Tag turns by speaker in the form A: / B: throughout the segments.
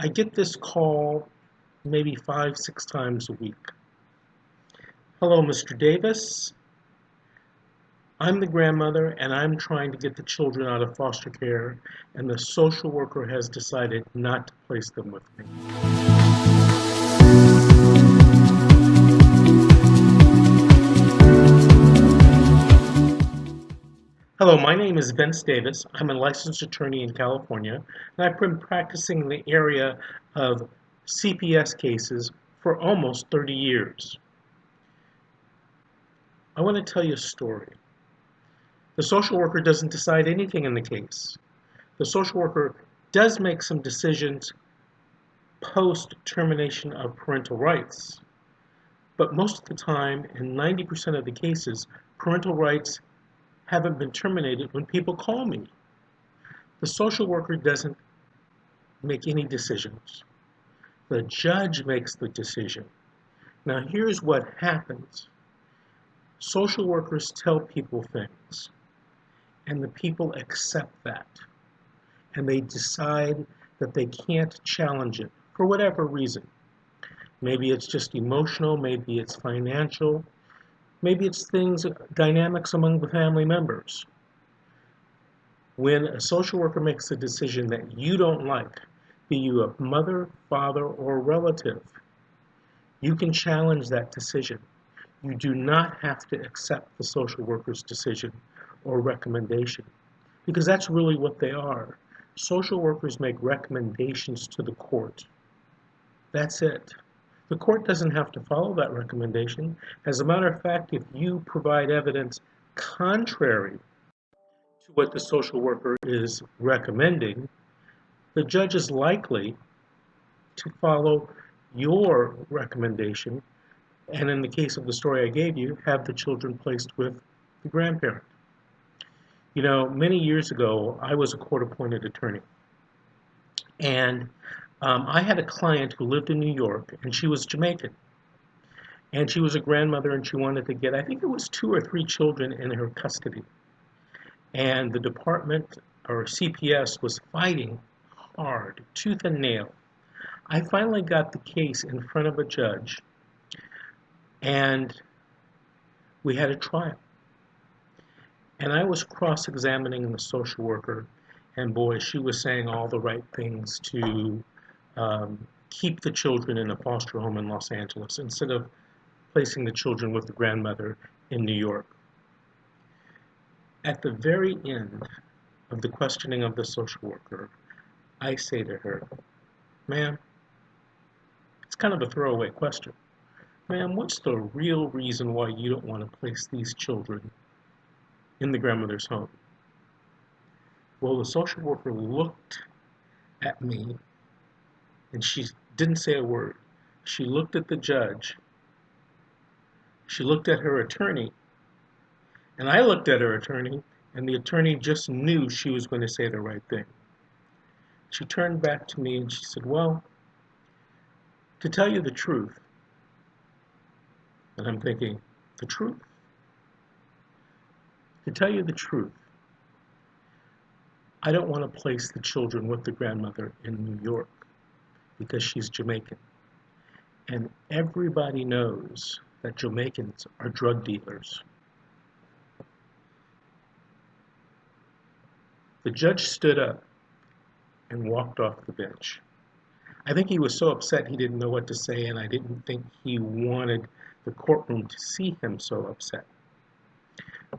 A: I get this call maybe 5, 6 times a week. Hello, Mr. Davis. I'm the grandmother and I'm trying to get the children out of foster care, and the social worker has decided not to place them with me. Hello, my name is Vince Davis. I'm a licensed attorney in California, and I've been practicing in the area of CPS cases for almost 30 years. I want to tell you a story. The social worker doesn't decide anything in the case. The social worker does make some decisions post termination of parental rights, but most of the time, in 90% of the cases, parental rights haven't been terminated when people call me. The social worker doesn't make any decisions. The judge makes the decision. Now here's what happens. Social workers tell people things, and the people accept that, and they decide that they can't challenge it for whatever reason. Maybe it's just emotional, maybe it's financial, maybe it's dynamics among the family members. When a social worker makes a decision that you don't like, be you a mother, father, or relative, you can challenge that decision. You do not have to accept the social worker's decision or recommendation, because that's really what they are. Social workers make recommendations to the court. That's it. The court doesn't have to follow that recommendation. As a matter of fact, if you provide evidence contrary to what the social worker is recommending, the judge is likely to follow your recommendation, and in the case of the story I gave you, have the children placed with the grandparent. You know, many years ago, I was a court-appointed attorney, and I had a client who lived in New York, and she was Jamaican. And she was a grandmother, and she wanted to get, I think it was 2 or 3 children in her custody. And the department, or CPS, was fighting hard, tooth and nail. I finally got the case in front of a judge, and we had a trial. And I was cross-examining the social worker, and boy, she was saying all the right things to keep the children in a foster home in Los Angeles instead of placing the children with the grandmother in New York. At the very end of the questioning of the social worker, I say to her, "Ma'am," it's kind of a throwaway question, "Ma'am, what's the real reason why you don't want to place these children in the grandmother's home?" Well, the social worker looked at me, and she didn't say a word. She looked at the judge, she looked at her attorney, and I looked at her attorney, and the attorney just knew she was going to say the right thing. She turned back to me and she said, "Well, to tell you the truth," and I'm thinking, the truth? "To tell you the truth, I don't want to place the children with the grandmother in New York because she's Jamaican. And everybody knows that Jamaicans are drug dealers." The judge stood up and walked off the bench. I think he was so upset he didn't know what to say, and I didn't think he wanted the courtroom to see him so upset.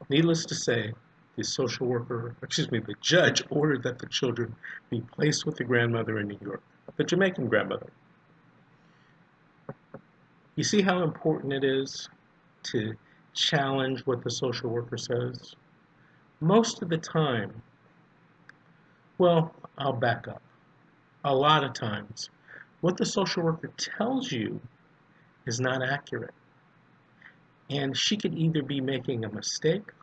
A: Needless to say, the judge ordered that the children be placed with the grandmother in New York, the Jamaican grandmother. You see how important it is to challenge what the social worker says? Most of the time, well, I'll back up. A lot of times, what the social worker tells you is not accurate. And she could either be making a mistake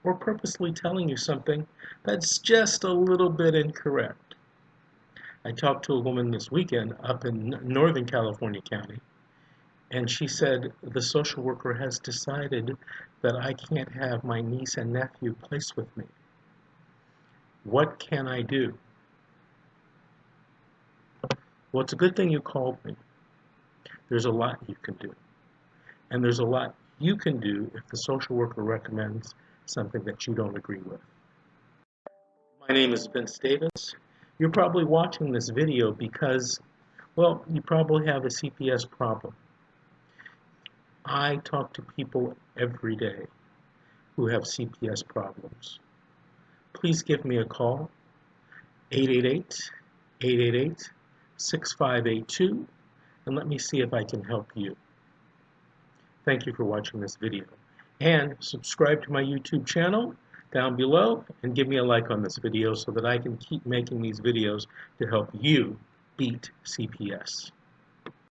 A: or purposely telling you something that's just a little bit incorrect. I talked to a woman this weekend up in Northern California County, and she said the social worker has decided that I can't have my niece and nephew placed with me. What can I do? Well, it's a good thing you called me. There's a lot you can do. And there's a lot you can do if the social worker recommends something that you don't agree with. My name is Vince Davis. You're probably watching this video because, well, you probably have a CPS problem. I talk to people every day who have CPS problems. Please give me a call, 888-888-6582, and let me see if I can help you. Thank you for watching this video. And subscribe to my YouTube channel down below and give me a like on this video so that I can keep making these videos to help you beat CPS.